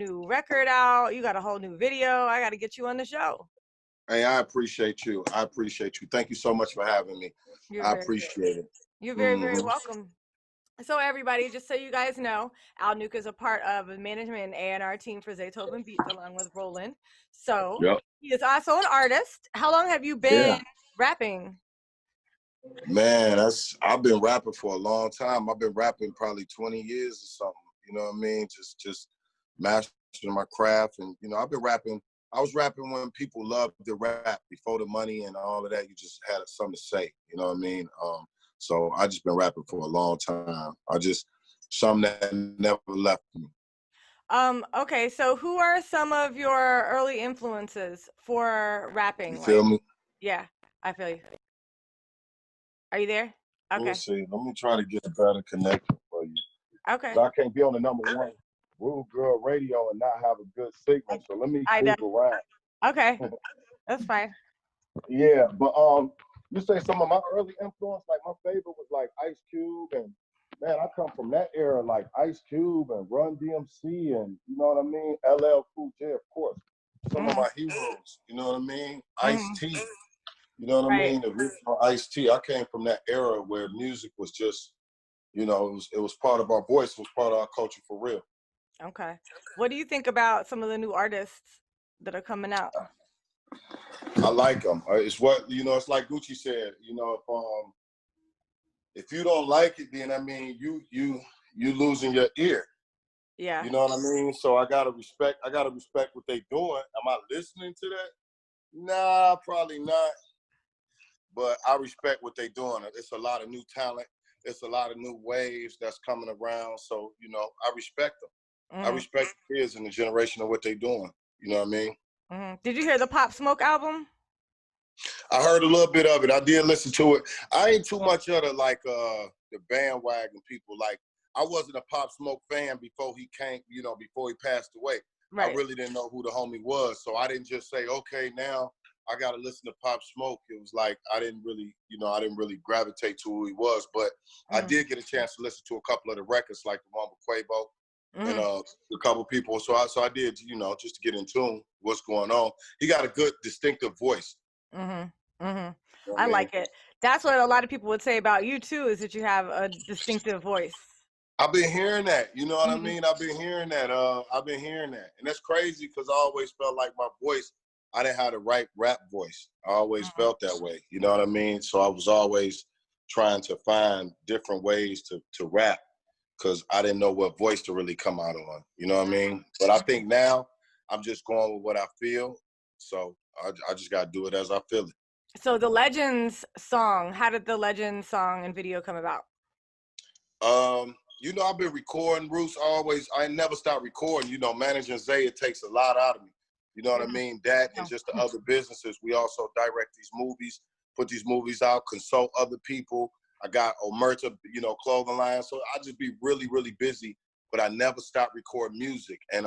new record out. You got a whole new video. I got to get you on the show. Hey, I appreciate you. I appreciate you. Thank you so much for having me. I appreciate it. You're very, very welcome. So everybody, just so you guys know, Al Nuke is a part of the management and A&R team for Zaytoven Beats along with Roland. So he is also an artist. How long have you been rapping? Man, I've been rapping for a long time. I've been rapping probably 20 years or something. You know what I mean? Just mastering my craft. And, you know, I've been rapping. I was rapping when people loved the rap before the money and all of that. You just had something to say. You know what I mean? So I just been rapping for a long time. Something that never left me. Okay, so who are some of your early influences for rapping? You feel me? Yeah, I feel you. Are you there? Okay. Let me see. Let me try to get a better connection for you. Okay. I can't be on the #1 Rude Girl Radio and not have a good signal. So let me move around. Okay. That's fine. Yeah, but you say some of my early influence, like my favorite was like Ice Cube, and man, I come from that era, like Ice Cube and Run DMC, and you know what I mean, LL Cool J, of course. Some of my heroes, you know what I mean, Ice-T, you know what I mean, the original Ice-T. I came from that era where music was just, you know, it was part of our voice, it was part of our culture for real. Okay. What do you think about some of the new artists that are coming out? I like them. It's what, you know, it's like Gucci said, you know, if you don't like it, then I mean, you losing your ear. Yeah. You know what I mean? So I gotta respect what they doing. Am I listening to that? Nah, probably not. But I respect what they doing. It's a lot of new talent. It's a lot of new waves that's coming around. So, you know, I respect them. I respect the kids in the generation of what they doing. You know what I mean? Did you hear the Pop Smoke album? I heard a little bit of it. I did listen to it. I ain't too much of the bandwagon people. Like, I wasn't a Pop Smoke fan before he came, you know, before he passed away. Right. I really didn't know who the homie was. So I didn't just say, okay, now I got to listen to Pop Smoke. It was like, I didn't really gravitate to who he was. But I did get a chance to listen to a couple of the records, like the one with Quavo and a couple people. So I did, you know, just to get in tune what's going on. He got a good, distinctive voice. I like it. That's what a lot of people would say about you too, is that you have a distinctive voice. I've been hearing that. You know what I mean? I've been hearing that. And that's crazy because I always felt like my voice, I didn't have the right rap voice. I always felt that way. You know what I mean? So I was always trying to find different ways to rap because I didn't know what voice to really come out on. You know what I mean? But I think now I'm just going with what I feel. So I just got to do it as I feel it. So the Legends song, how did the Legends song and video come about? You know, I've been recording, Bruce, I never stop recording. You know, managing Zay, it takes a lot out of me. You know what I mean? That and just the other businesses. We also direct these movies, put these movies out, consult other people. I got Omerta, you know, clothing line. So I just be really, really busy, but I never stop recording music. And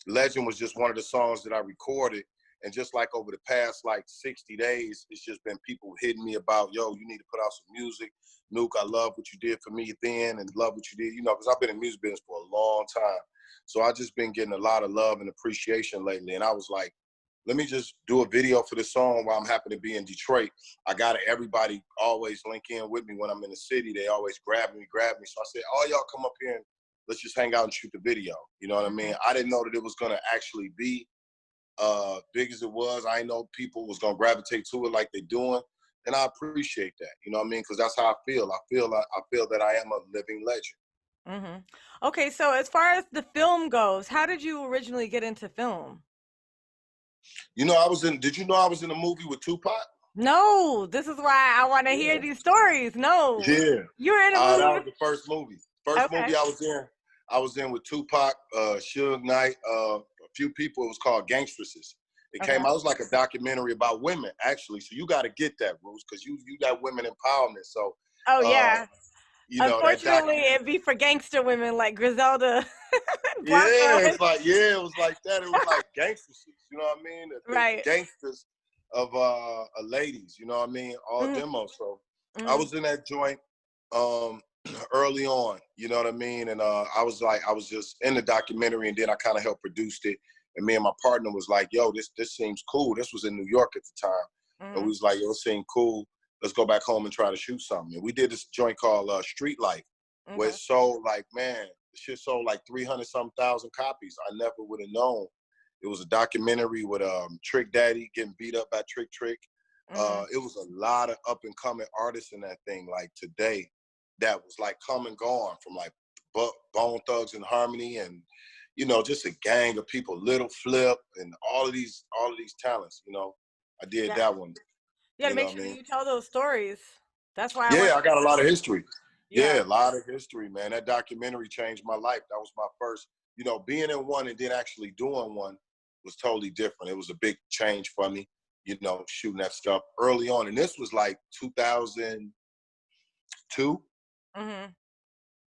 Legend was just one of the songs that I recorded. And just like over the past like 60 days, it's just been people hitting me about, yo, you need to put out some music. Nuke, I love what you did for me then and love what you did, you know, because I've been in music business for a long time. So I just been getting a lot of love and appreciation lately. And I was like, let me just do a video for this song while I'm happy to be in Detroit. I got everybody always link in with me when I'm in the city. They always grab me. So I said, oh, y'all come up here and let's just hang out and shoot the video. You know what I mean? I didn't know that it was going to actually be big as it was. I know people was gonna gravitate to it like they're doing, and I appreciate that. You know what I mean? Because that's how I feel. I feel that I am a living legend. Okay, so as far as the film goes, how did you originally get into film? You know, did you know I was in a movie with Tupac? No, this is why I want to hear these stories. No. Yeah. You were in a movie. That was the first movie. Movie I was in with Tupac, Suge Knight, a few people. It was called Gangstresses. It came out, it was like a documentary about women, actually. So you got to get that, Bruce, because you got women empowerment. So you know, unfortunately, it'd be for gangster women like Griselda. It was like that. It was like Gangstresses, you know what I mean? The gangsters of ladies, you know what I mean? All demos. So I was in that joint. early on, you know what I mean? And I was just in the documentary, and then I kind of helped produced it. And me and my partner was like, yo, this seems cool. This was in New York at the time. And we was like, yo, it seemed cool. Let's go back home and try to shoot something. And we did this joint called Street Life, where it sold like, man, the shit sold like 300-some thousand copies. I never would have known. It was a documentary with Trick Daddy getting beat up by Trick Trick. It was a lot of up and coming artists in that thing, like today, that was like come and gone, from like Bone Thugs and Harmony, and you know, just a gang of people, Little Flip, and all of these talents. You know, I did that one. You gotta make sure you tell those stories. That's why I got a lot of history. Yeah, a lot of history, man. That documentary changed my life. That was my first, you know, being in one and then actually doing one was totally different. It was a big change for me, you know, shooting that stuff early on. And this was like 2002.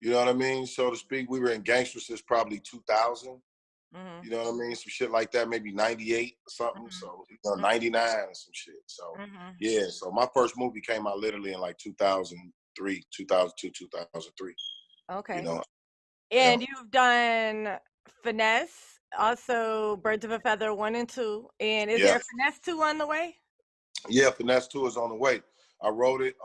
You know what I mean? So to speak, we were in Gangsters since probably 2000. You know what I mean? Some shit like that, maybe 98 or something. So, you know, 99 or some shit. So, yeah. So my first movie came out literally in like 2003, 2002, 2003. Okay. You know? And you've done Finesse, also Birds of a Feather 1 and 2. And is there a Finesse 2 on the way? Yeah, Finesse 2 is on the way. I wrote it.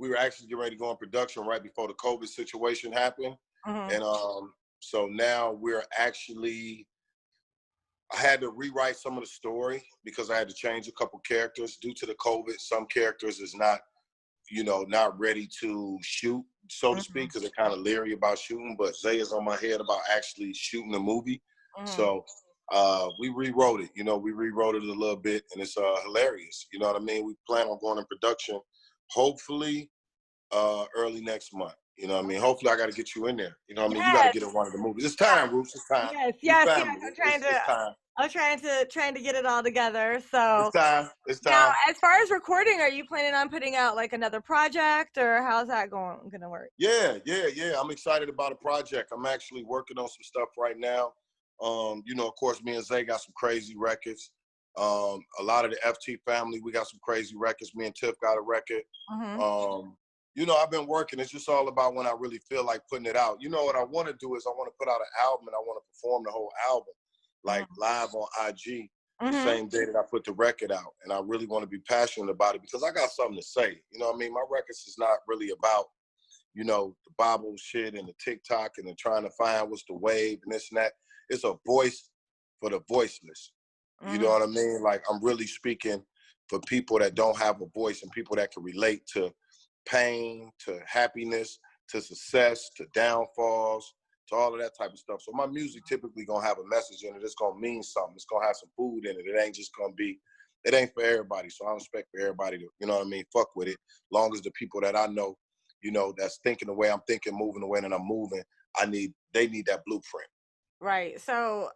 We were actually getting ready to go in production right before the COVID situation happened. And so now we're actually, I had to rewrite some of the story because I had to change a couple characters due to the COVID. Some characters is not, you know, not ready to shoot, so to speak, because they're kind of leery about shooting. But Zay is on my head about actually shooting the movie. So we rewrote it. You know, we rewrote it a little bit, and it's hilarious. You know what I mean? We plan on going in production, hopefully early next month. You know what I mean? Hopefully I got to get you in there. You know what I mean? You got to get in one of the movies. It's time, Roots. It's time. Yes. I'm trying to get it all together. So it's time. Now, as far as recording, are you planning on putting out like another project, or how's that gonna work? Yeah. I'm excited about a project. I'm actually working on some stuff right now. You know, of course, me and Zay got some crazy records. A lot of the FT family, we got some crazy records. Me and Tiff got a record. You know, I've been working. It's just all about when I really feel like putting it out. You know, what I want to do is I want to put out an album, and I want to perform the whole album, like live on IG, the same day that I put the record out. And I really want to be passionate about it because I got something to say. You know what I mean? My records is not really about, you know, the Bible shit and the TikTok and the trying to find what's the wave and this and that. It's a voice for the voiceless. You know what I mean? Like, I'm really speaking for people that don't have a voice and people that can relate to pain, to happiness, to success, to downfalls, to all of that type of stuff. So my music typically gonna have a message in it. It's gonna mean something. It's gonna have some food in it. It ain't just gonna be, it ain't for everybody. So I expect for everybody to, you know what I mean, fuck with it. Long as the people that I know, you know, that's thinking the way I'm thinking, moving the way that I'm moving, they need that blueprint. Right. So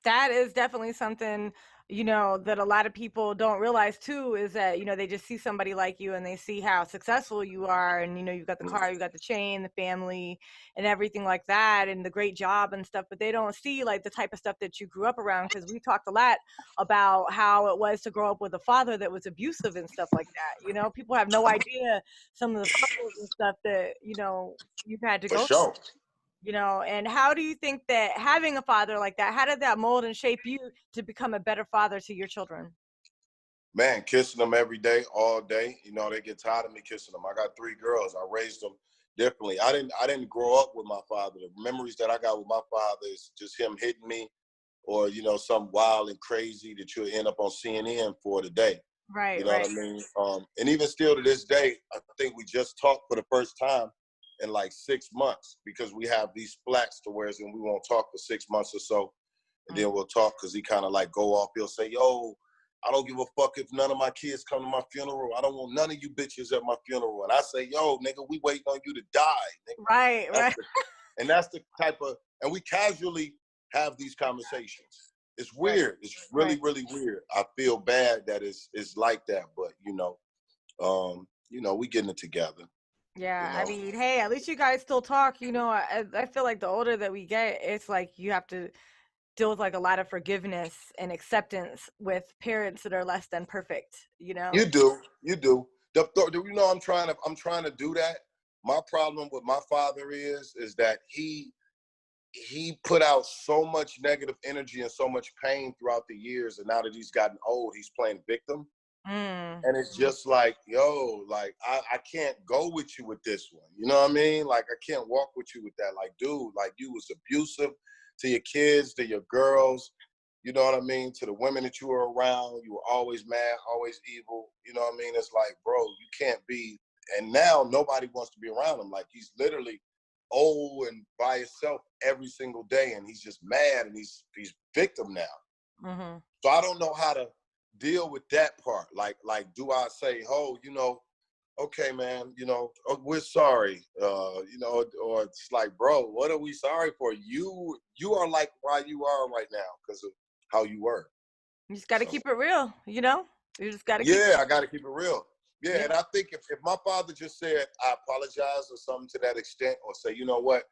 that is definitely something, you know, that a lot of people don't realize too, is that, you know, they just see somebody like you and they see how successful you are, and, you know, you've got the car, you got the chain, the family and everything like that, and the great job and stuff, but they don't see like the type of stuff that you grew up around. Because we talked a lot about how it was to grow up with a father that was abusive and stuff like that. You know, people have no idea some of the struggles and stuff that, you know, you've had to go through. You know, and how do you think that having a father like that, how did that mold and shape you to become a better father to your children? Man, kissing them every day, all day. You know, they get tired of me kissing them. I got 3 girls. I raised them differently. I didn't grow up with my father. The memories that I got with my father is just him hitting me, or, you know, something wild and crazy that you'll end up on CNN for today. Right. You know what I mean? And even still to this day, I think we just talked for the first time in like 6 months, because we have these splats to whereas we won't talk for 6 months or so, and then we'll talk because he kind of like go off. He'll say, yo, I don't give a fuck if none of my kids come to my funeral. I don't want none of you bitches at my funeral. And I say, yo, nigga, we waiting on you to die. Nigga. Right. And that's the type of, and we casually have these conversations. It's weird. Right. It's really, really weird. I feel bad that it's like that, but you know, we getting it together. Yeah, you know? I mean, hey, at least you guys still talk. You know, I feel like the older that we get, it's like you have to deal with like a lot of forgiveness and acceptance with parents that are less than perfect. You know, you do. You know, I'm trying to do that. my problem with my father is that he put out so much negative energy and so much pain throughout the years, and now that he's gotten old, he's playing victim. And it's just like, yo, like, I can't go with you with this one. You know what I mean? Like, I can't walk with you with that. Like, dude, like, you was abusive to your kids, to your girls, you know what I mean? To the women that you were around. You were always mad, always evil. You know what I mean? It's like, bro, you can't be. And now nobody wants to be around him. Like, he's literally old and by himself every single day, and he's just mad, and he's victim now. So I don't know how to deal with that part. Like, do I say, oh, you know, okay, man, you know, we're sorry, you know, or it's like, bro, what are we sorry for? You are like why you are right now because of how you were. You just got to keep it real, you know? You just got to I got to keep it real. Yeah, and I think if my father just said, I apologize or something to that extent, or say, you know what,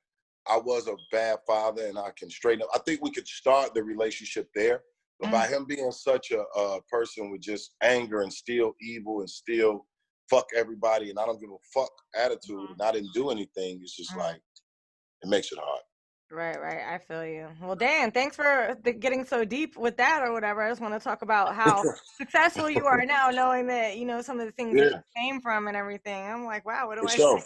I was a bad father and I can straighten up, I think we could start the relationship there. But by him being such a person with just anger and still evil and still fuck everybody and I don't give a fuck attitude and I didn't do anything, it's just like, it makes it hard. Right. I feel you. Well, Dan, thanks for getting so deep with that or whatever. I just want to talk about how successful you are now, knowing that, you know, some of the things that you came from and everything. I'm like, wow, what do I say?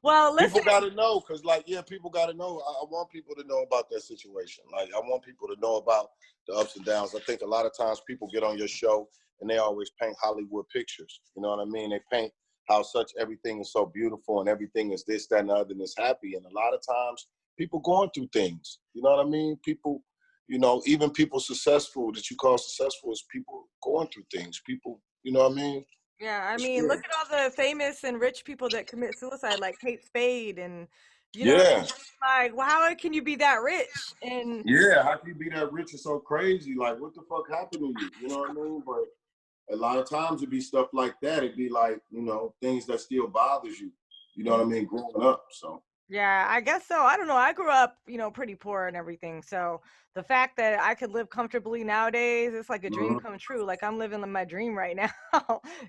Well, listen. People got to know, because, like, people got to know. I want people to know about that situation. Like, I want people to know about the ups and downs. I think a lot of times people get on your show and they always paint Hollywood pictures. You know what I mean? They paint how such everything is so beautiful and everything is this, that, and the other, and it's happy. And a lot of times people going through things. You know what I mean? People, you know, even people successful that you call successful is people going through things. People, you know what I mean? Yeah, I mean, look at all the famous and rich people that commit suicide, like Kate Spade, and you know, like, well, how can you be that rich? And how can you be that rich and so crazy? Like, what the fuck happened to you? You know what I mean? But a lot of times it'd be stuff like that. It'd be like, you know, things that still bothers you. You know what I mean? Growing up, so. Yeah, I guess so. I don't know. I grew up, you know, pretty poor and everything. So the fact that I could live comfortably nowadays, it's like a dream come true. Like I'm living my dream right now.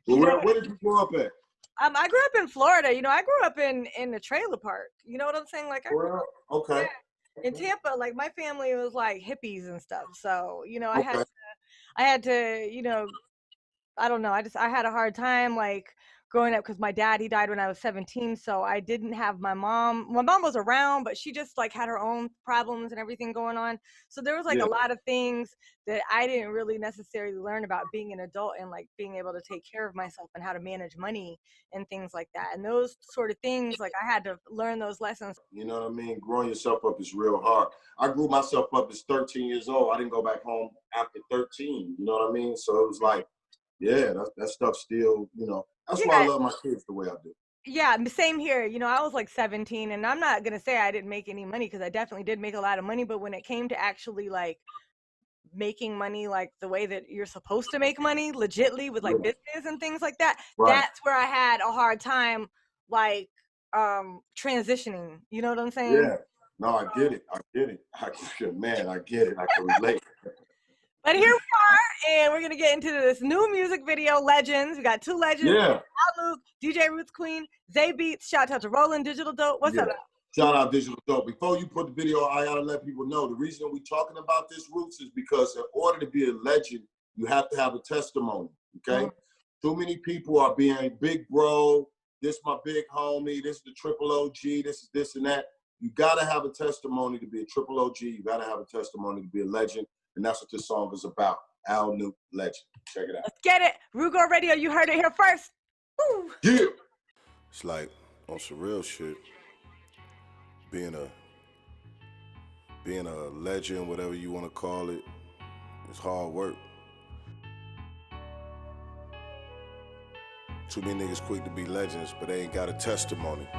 Where did you grow up at? I grew up in Florida. You know, I grew up in the trailer park. You know what I'm saying? Like I grew up in Tampa. Like my family was like hippies and stuff. So, you know, I had to, you know, I don't know. I had a hard time like growing up because my dad, he died when I was 17. So I didn't have my mom. My mom was around, but she just like had her own problems and everything going on. So there was like a lot of things that I didn't really necessarily learn about being an adult and like being able to take care of myself and how to manage money and things like that. And those sort of things, like I had to learn those lessons. You know what I mean? Growing yourself up is real hard. I grew myself up as 13 years old. I didn't go back home after 13. You know what I mean? So it was like, that stuff still, you know, that's why I love my kids the way I do. Yeah, same here. You know, I was like 17 and I'm not going to say I didn't make any money because I definitely did make a lot of money. But when it came to actually like making money like the way that you're supposed to make money legitly with like business and things like that, that's where I had a hard time like transitioning. You know what I'm saying? Yeah. No, I get it. Man, I get it. I can relate. But here we are, and we're going to get into this new music video, Legends. We got two legends. Yeah. Al Luke, DJ Roots Queen, Zay Beats. Shout out to Roland Digital Dope. What's up? Shout out Digital Dope. Before you put the video, I gotta let people know the reason we're talking about this, Roots, is because in order to be a legend, you have to have a testimony, okay? Too many people are being big bro, this my big homie, this is the triple OG, this is this and that. You gotta have a testimony to be a triple OG. You gotta have a testimony to be a legend. And that's what this song is about. Al Nuke, Legend. Check it out. Let's get it. Rugo Radio, you heard it here first. Woo. Yeah. It's like on some real shit. Being a legend, whatever you want to call it, it's hard work. Too many niggas quick to be legends, but they ain't got a testimony.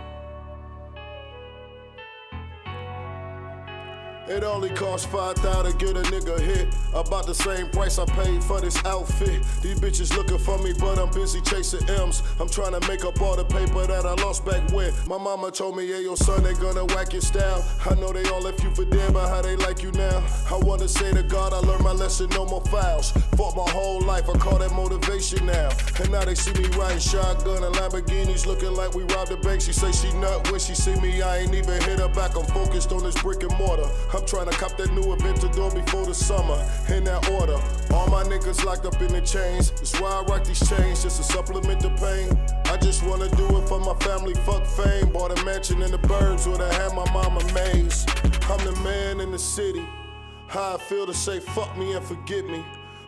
It only costs $5,000 to get a nigga hit. About the same price I paid for this outfit. These bitches looking for me, but I'm busy chasing M's. I'm trying to make up all the paper that I lost back when. My mama told me, yeah, your son, they gonna whack your style. I know they all left you for dead, but how they like you now? I wanna say to God, I learned my lesson, no more fouls. Fought my whole life, I call that motivation now. And now they see me riding shotgun and Lamborghinis, looking like we robbed a bank. She say she nut when she see me, I ain't even hit her back. I'm focused on this brick and mortar. I'm trying to cop that new Aventador before the summer, in that order. All my niggas locked up in the chains. That's why I rock these chains, just to supplement the pain. I just wanna do it for my family, fuck fame. Bought a mansion in the burbs where I had my mama maze. I'm the man in the city. How I feel to say fuck me and forget me.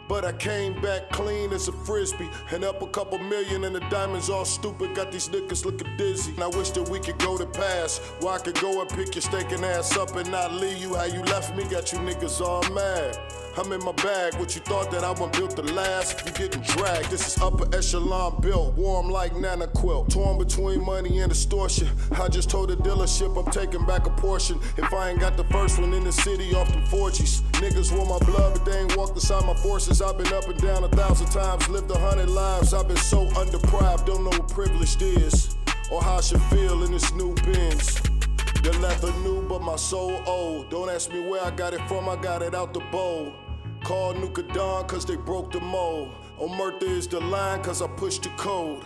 But I came back clean as a frisbee. And up a couple million and the diamonds all stupid. Got these niggas looking dizzy. And I wish that we could go to pass, where I could go and pick your stinking ass up and not leave you how you left me. Got you niggas all mad. I'm in my bag, what you thought that I wasn't built to last? You getting dragged, this is upper echelon built. Warm like Nana quilt, torn between money and extortion. I just told the dealership I'm taking back a portion. If I ain't got the first one in the city off them 4Gs. Niggas want my blood, but they ain't walked inside my forces. I've been up and down 1,000 times, lived 100 lives. I've been so underdeprived, don't know what privileged is, or how I should feel in this new Benz. The leather new, but my soul old. Don't ask me where I got it from, I got it out the bowl. Called Nuka Don, cause they broke the mold. Omerta is the line, cause I pushed the code.